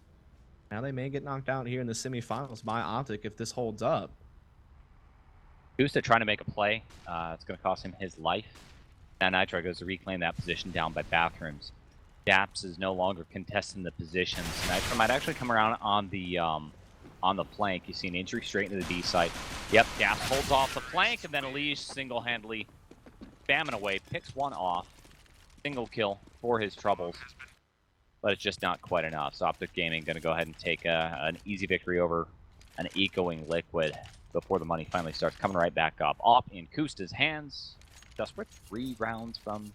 Now they may get knocked out here in the semifinals by OpTic if this holds up. Gusta trying to make a play. It's going to cost him his life. Now Nitro goes to reclaim that position down by bathrooms. Daps is no longer contesting the positions. Nitro might actually come around on the flank. You see an injury straight into the B site. Yep, Daps holds off the flank, and then Elige single-handedly spamming away, picks one off. Single kill for his troubles. But it's just not quite enough. So OpTic Gaming going to go ahead and take an easy victory over an ecoing Liquid before the money finally starts coming right back up. Off in Kusta's hands. Just we're 3 rounds from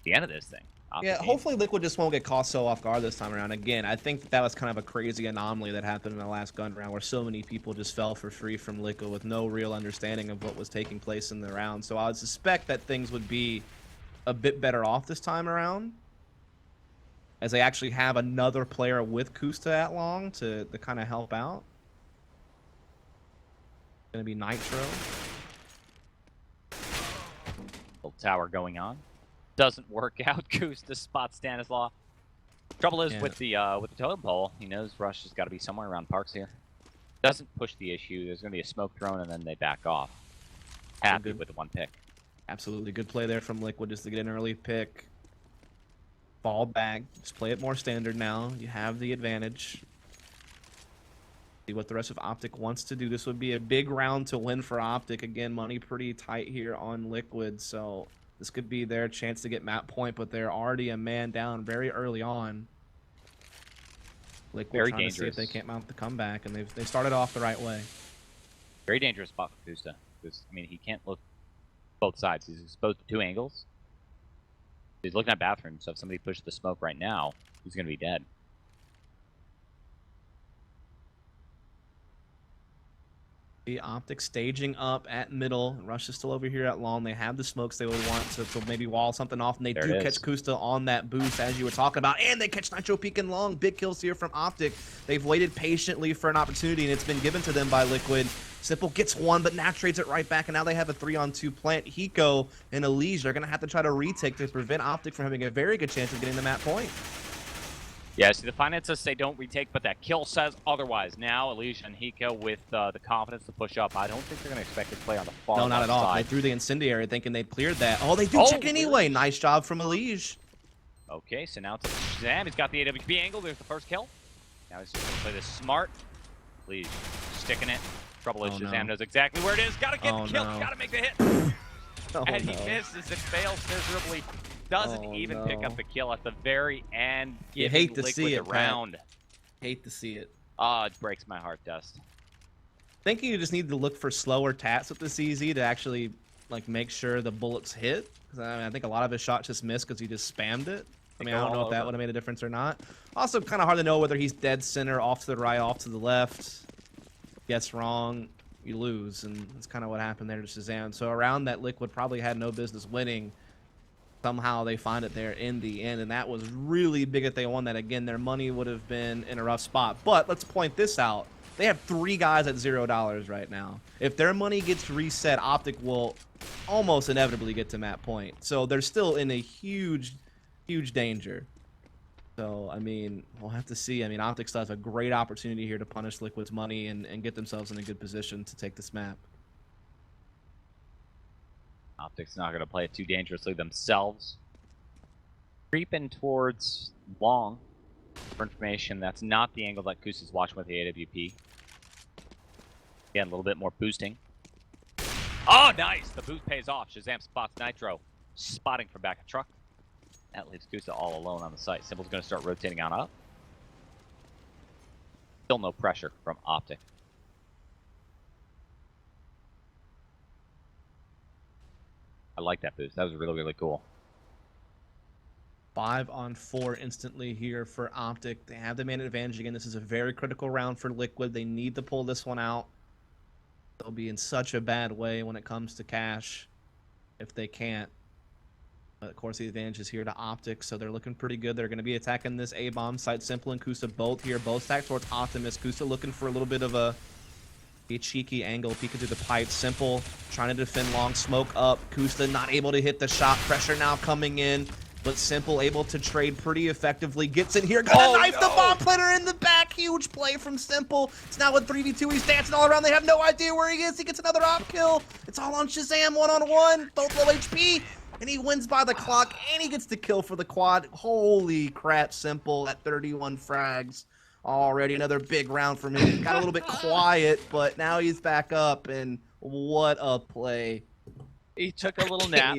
the end of this thing. Yeah, hopefully Liquid just won't get caught so off guard this time around. Again, I think that was kind of a crazy anomaly that happened in the last gun round, where so many people just fell for free from Liquid with no real understanding of what was taking place in the round. So I would suspect that things would be a bit better off this time around, as they actually have another player with Kusta at long to kind of help out. Gonna be Nitro. Little tower going on. Doesn't work out. Kusta spots Stanislaw. Trouble is with the totem pole, he knows Rush has got to be somewhere around Parks here. Doesn't push the issue. There's gonna be a smoke thrown and then they back off. Happy with the 1 pick. Absolutely good play there from Liquid just to get an early pick. Fall back. Just play it more standard now. You have the advantage. See what the rest of OpTic wants to do. This would be a big round to win for OpTic. Again, money pretty tight here on Liquid, so this could be their chance to get map point, but they're already a man down very early on. Liquid very trying dangerous. to see if they can't mount the comeback, and they started off the right way. Very dangerous spot for Kusta. Because, I mean, he can't look both sides. He's exposed to 2 angles. He's looking at bathroom, so if somebody pushes the smoke right now, he's going to be dead. The OpTic staging up at middle. Rush is still over here at long. They have the smokes they would want to maybe wall something off, and they do catch Kusta on that boost, as you were talking about. And they catch Nitro peeking long. Big kills here from OpTic. They've waited patiently for an opportunity, and it's been given to them by Liquid. Simple gets one, but now trades it right back, and now they have a 3-on-2 plant. Hiko and Elige are going to have to try to retake to prevent OpTic from having a very good chance of getting the map point. Yeah, see, the finances say don't retake, but that kill says otherwise. Now, Elige and Hiko with the confidence to push up. I don't think they're going to expect to play on the far No, not at all. side. They threw the incendiary thinking they'd cleared that. Oh, they do check it anyway. Nice job from Elige. Okay, so now it's Shazam. He's got the AWP angle. There's the first kill. Now he's going to play this smart. Elige sticking it. Trouble is Shazam knows exactly where it is. Got to get the kill. Got to make the hit. And he misses and fails miserably. Doesn't even pick up the kill at the very end. You hate to see it, round. Hate to see it. Oh, it breaks my heart, Dust. I think you just need to look for slower taps with the CZ to actually make sure the bullets hit. Because I think a lot of his shots just missed because he just spammed it. I mean, I don't know if that would have made a difference or not. Also, kind of hard to know whether he's dead center, off to the right, off to the left. Gets wrong, you lose, and that's kind of what happened there to Shazam. So around that, Liquid probably had no business winning. somehow they find it there in the end, and that was really big if they won that. Again, their money would have been in a rough spot. But let's point this out. They have 3 guys at $0 right now. If their money gets reset, OpTic will almost inevitably get to map point. So they're still in a huge, huge danger. So, I mean, we'll have to see. I mean, OpTic still has a great opportunity here to punish Liquid's money and get themselves in a good position to take this map. OpTic's not going to play it too dangerously themselves. Creeping towards long. For information, that's not the angle that Kus is watching with the AWP. Again, a little bit more boosting. Oh, nice! The boost pays off. Shazam spots Nitro. Spotting from back of truck. That leaves Kusa all alone on the site. Simple's going to start rotating on up. Still no pressure from OpTic. I like that boost. That was really, really cool. 5-on-4 instantly here for OpTic. They have the man advantage again. This is a very critical round for Liquid. They need to pull this one out. They'll be in such a bad way when it comes to cash if they can't. But of course, the advantage is here to OpTic, so they're looking pretty good. They're going to be attacking this A-bomb site. Simple and Kusa both here, both stacked towards Optimus. Kusa looking for a little bit of a cheeky angle, peeking through the pipe. Simple trying to defend long, smoke up. Kusa not able to hit the shot. Pressure now coming in, but Simple able to trade pretty effectively. Gets in here, gonna knife the bomb planter in the back. Huge play from Simple. It's now with 3v2. He's dancing all around. They have no idea where he is. He gets another op kill. It's all on Shazam, one-on-one. Both low HP. And he wins by the clock, and he gets the kill for the quad. Holy crap, Simple at 31 frags. Already another big round from him. Got a little bit quiet, but now he's back up, and what a play. He took a little nap.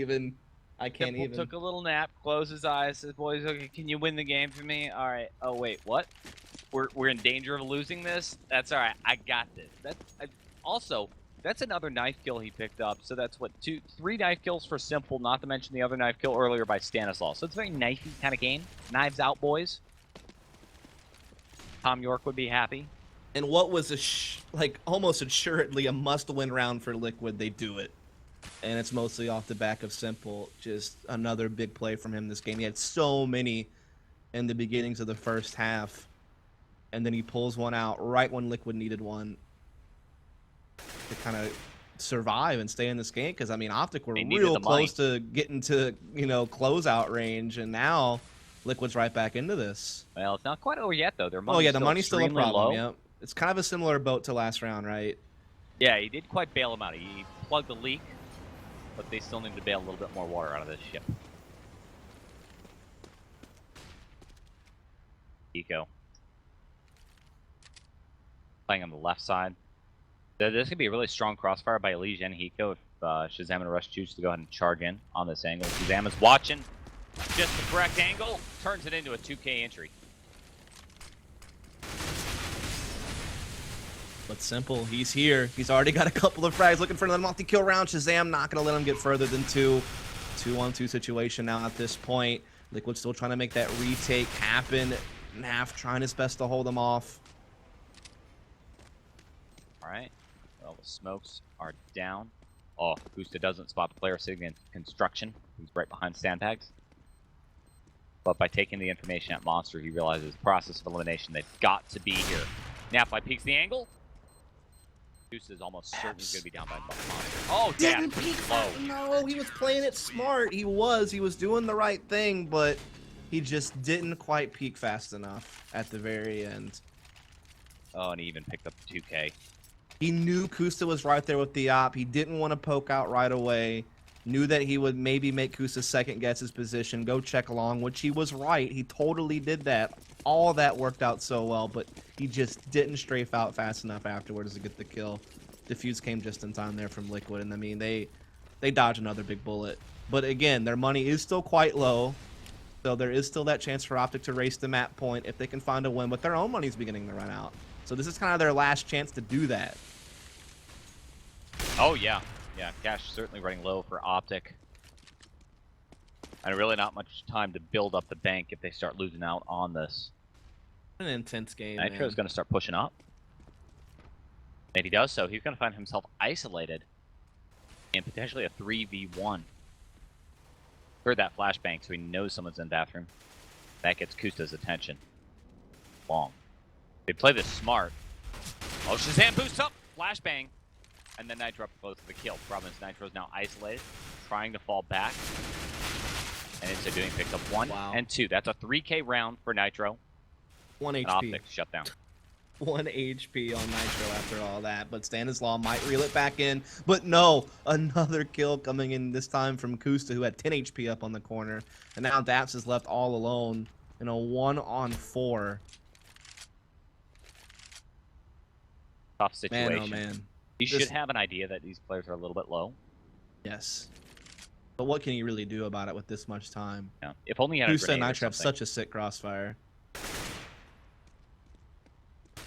I can't even. Took a little nap, closed his eyes, says, boys, okay, can you win the game for me? All right. Oh, wait, what? We're in danger of losing this? That's all right. I got this. Also, that's another knife kill he picked up. So that's what, 3 knife kills for Simple, not to mention the other knife kill earlier by Stanislaw. So it's a very knifey kind of game. Knives out, boys. Tom York would be happy. And what was like almost assuredly a must-win round for Liquid, they do it. And it's mostly off the back of Simple. Just another big play from him this game. He had so many in the beginnings of the first half. And then he pulls one out right when Liquid needed one to kind of survive and stay in this game. Because, I mean, OpTic were real close to getting to, closeout range. And now Liquid's right back into this. Well, it's not quite over yet, though. Their money's the money's still a problem, low. Yep. It's kind of a similar boat to last round, right? Yeah, he did quite bail him out. He plugged the leak, but they still need to bail a little bit more water out of this ship. Eco. Playing on the left side. This could be a really strong crossfire by Elysia and Hiko if Shazam and Rush choose to go ahead and charge in on this angle. Shazam is watching. Just the correct angle. Turns it into a 2K entry. But Simple, he's here. He's already got a couple of frags looking for another multi-kill round. Shazam not going to let him get further than 2. 2-on-2 situation now at this point. Liquid still trying to make that retake happen. Naf trying his best to hold him off. All right. Well, the smokes are down. Oh, Gusta doesn't spot the player sitting in construction. He's right behind sandbags. But by taking the information at Monster, he realizes process of elimination. They've got to be here. Napfly peeks the angle. Gusta is almost certain he's going to be down by Monster. Oh, damn. Didn't peek low. No, he was playing it smart. He was doing the right thing, but he just didn't quite peek fast enough at the very end. Oh, and he even picked up the 2K. He knew Kusa was right there with the op. He didn't want to poke out right away. Knew that he would maybe make Kusa second guess his position, go check along, which he was right. He totally did that. All that worked out so well, but he just didn't strafe out fast enough afterwards to get the kill. Defuse came just in time there from Liquid, and I mean, they dodged another big bullet. But again, their money is still quite low, so there is still that chance for OpTic to race the map point if they can find a win, but their own money's beginning to run out. So this is kind of their last chance to do that. Oh, yeah. Yeah, cash certainly running low for OpTic. And really not much time to build up the bank if they start losing out on this. An intense game, Nitro's going to start pushing up. If he does so, he's going to find himself isolated in potentially a 3v1. Heard that flashbang, so he knows someone's in the bathroom. That gets Kusta's attention. Long. They play this smart. Oh, Shazam boosts up! Flashbang! And then Nitro goes for the kill. Problem is Nitro's now isolated, trying to fall back. And instead doing picks up 1 and 2. That's a 3K round for Nitro. 1 and HP. OpTic shut down. 1 HP on Nitro after all that, but Stanislaw might reel it back in. But no, another kill coming in this time from Kusta, who had 10 HP up on the corner. And now Daps is left all alone in a 1-on-4. Tough situation. Man, oh man. You should have an idea that these players are a little bit low. Yes. But what can you really do about it with this much time? Yeah. If only you had a Kusta and grenade or Nitro have something. such a sick crossfire.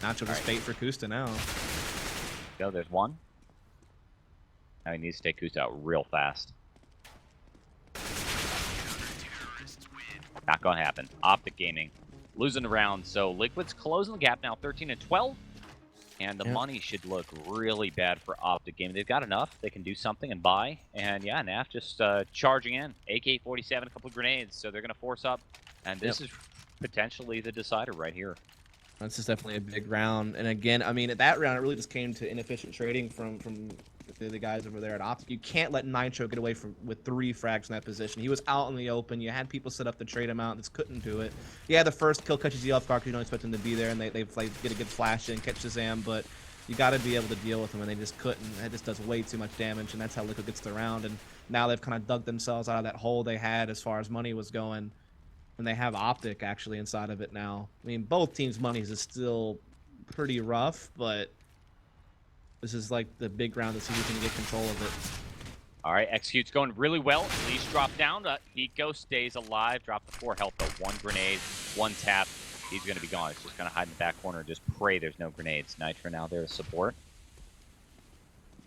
Nacho just bait for Kusta now. Go, there's one. Now he needs to take Kusta out real fast. Not gonna happen. OpTic Gaming losing the round, so Liquid's closing the gap now, 13 and 12. And the money should look really bad for OpTic Gaming. They've got enough. They can do something and buy. And yeah, NAF just charging in. AK-47, a couple of grenades, so they're gonna force up. And this is potentially the decider right here. This is definitely a big round. And again, I mean, at that round, it really just came to inefficient trading from the guys over there at OpTic. You can't let Nitro get away with 3 frags in that position. He was out in the open. You had people set up to trade him out. Just couldn't do it. Yeah, the first kill catches you off guard because you don't expect him to be there, and they get a good flash in, catch Shazam, but you got to be able to deal with him, and they just couldn't. That just does way too much damage, and that's how Liquid gets the round. And now they've kind of dug themselves out of that hole they had as far as money was going. And they have OpTic actually inside of it now. I mean, both teams' monies is still pretty rough, but this is like the big round to see who can get control of it. All right, Execute's going really well. Leash dropped down. Hiko stays alive. Dropped the 4 health, though. 1 grenade, 1 tap. He's going to be gone. He's just going to hide in the back corner and just pray there's no grenades. Nitro now there to support.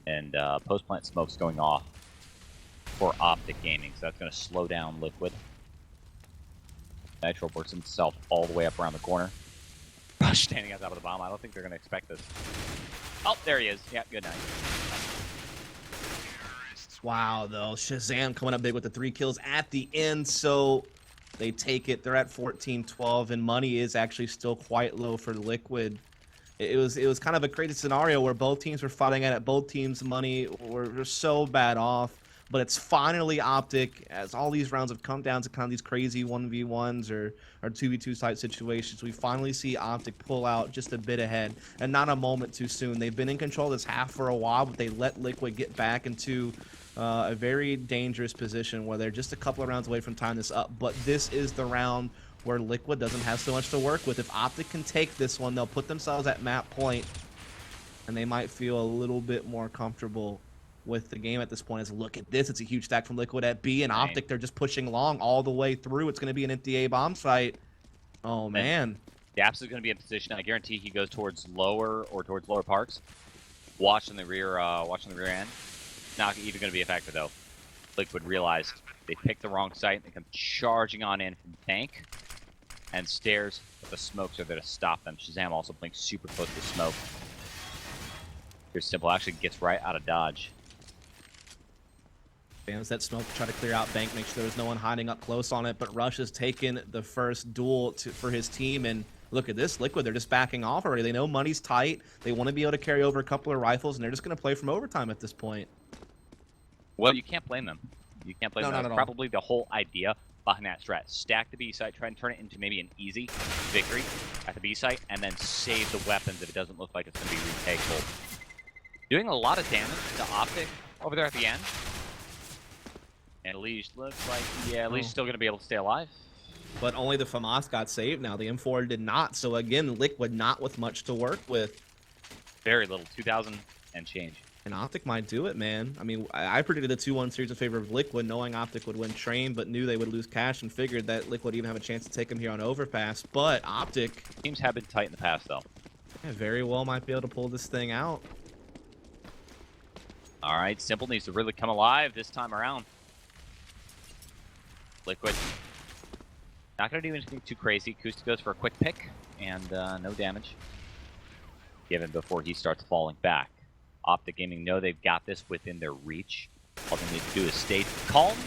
And post-plant smoke's going off for OpTic Gaming, so that's going to slow down Liquid. Nitro works himself all the way up around the corner. Rush standing on top of the bomb. I don't think they're going to expect this. Oh, there he is. Yeah, good night. Wow, though. Shazam coming up big with the 3 kills at the end, so they take it. They're at 14-12, and money is actually still quite low for Liquid. It was kind of a crazy scenario where both teams were fighting at it. Both teams' money were so bad off. But it's finally OpTic, as all these rounds have come down to kind of these crazy 1v1s or 2v2 type situations. We finally see OpTic pull out just a bit ahead, and not a moment too soon. They've been in control of this half for a while, but they let Liquid get back into a very dangerous position where they're just a couple of rounds away from tying this up. But this is the round where Liquid doesn't have so much to work with. If OpTic can take this one, they'll put themselves at map point, and they might feel a little bit more comfortable with the game at this point. Is look at this, it's a huge stack from Liquid at B, and OpTic, they're just pushing long all the way through. It's going to be an empty A bomb site. Oh man, Daps is going to be in position. I guarantee he goes towards lower parks. Watching the rear end. Not even going to be a factor though. Liquid realized they picked the wrong site. They come charging on in from tank and stairs, but the smokes are there to stop them. Shazam also playing super close to smoke. Here's Simple actually gets right out of dodge. That smoke to try to clear out bank, make sure there was no one hiding up close on it, but Rush has taken the first duel for his team, and look at this, Liquid, they're just backing off already. They know money's tight, they want to be able to carry over a couple of rifles, and they're just going to play from overtime at this point. Well, you can't blame them. You can't blame them. That's probably the whole idea behind that strat. Stack the B site, try and turn it into maybe an easy victory at the B site, and then save the weapons if it doesn't look like it's going to be retakeable. Doing a lot of damage to OpTic over there at the end. And Leash looks like, Leash still going to be able to stay alive. But only the FAMAS got saved now. The M4 did not. So again, Liquid not with much to work with. Very little, 2,000 and change. And OpTic might do it, man. I mean, I predicted a 2-1 series in favor of Liquid, knowing OpTic would win Train, but knew they would lose Cash and figured that Liquid even have a chance to take him here on Overpass. But OpTic... Teams have been tight in the past, though. Yeah, very well might be able to pull this thing out. All right, Simple needs to really come alive this time around. Liquid. Not going to do anything too crazy. Kusta goes for a quick pick, and no damage given before he starts falling back. OpTic Gaming know they've got this within their reach. All they need to do is stay calm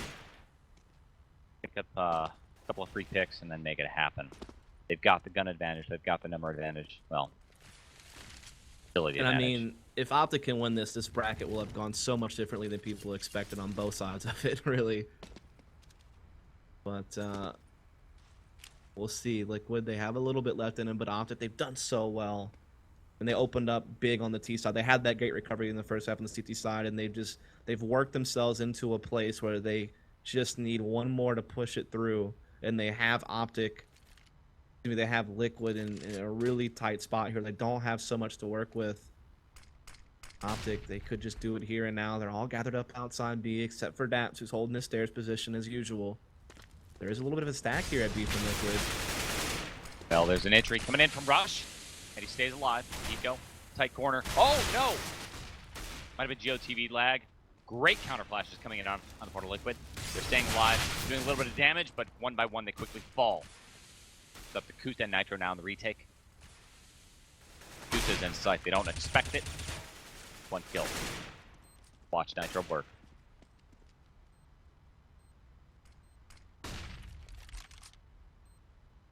pick up a couple of free picks and then make it happen. They've got the gun advantage. They've got the number advantage. Well, ability And I advantage. mean, if OpTic can win this bracket will have gone so much differently than people expected on both sides of it, really. But we'll see. Liquid, they have a little bit left in them, but OpTic, they've done so well. And they opened up big on the T side. They had that great recovery in the first half on the CT side, and they've worked themselves into a place where they just need one more to push it through. And they have OpTic. They have Liquid in a really tight spot here. They don't have so much to work with. OpTic, they could just do it here and now. They're all gathered up outside B, except for Daps, who's holding his stairs position as usual. There is a little bit of a stack here at B from Liquid. Well, there's an entry coming in from Rush, and he stays alive. Eco, tight corner. Oh, no! Might have been GOTV lag. Great counter flashes coming in on the part of Liquid. They're staying alive, doing a little bit of damage, but one by one they quickly fall. It's up to Kuta and Nitro now in the retake. Kuta's in sight. They don't expect it. One kill. Watch Nitro work.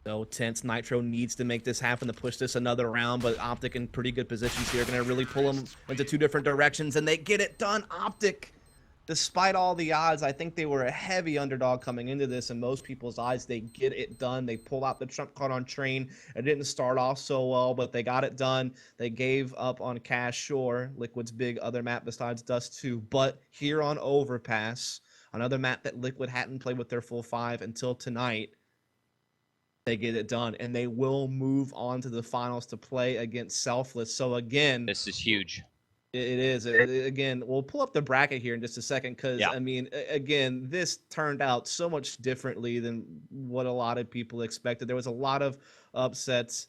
So tense. Nitro needs to make this happen to push this another round, but OpTic in pretty good positions here. Going to really pull them into two different directions, and they get it done. OpTic, despite all the odds, I think they were a heavy underdog coming into this in most people's eyes. They get it done. They pull out the trump card on Train. It didn't start off so well, but they got it done. They gave up on Cash, sure. Liquid's big other map besides Dust 2, but here on Overpass, another map that Liquid hadn't played with their full five until tonight, they get it done, and they will move on to the finals to play against Selfless. So again, This is huge. it is. Again, we'll pull up the bracket here in just a second because, Yeah. I mean, again, this turned out so much differently than what a lot of people expected. There was a lot of upsets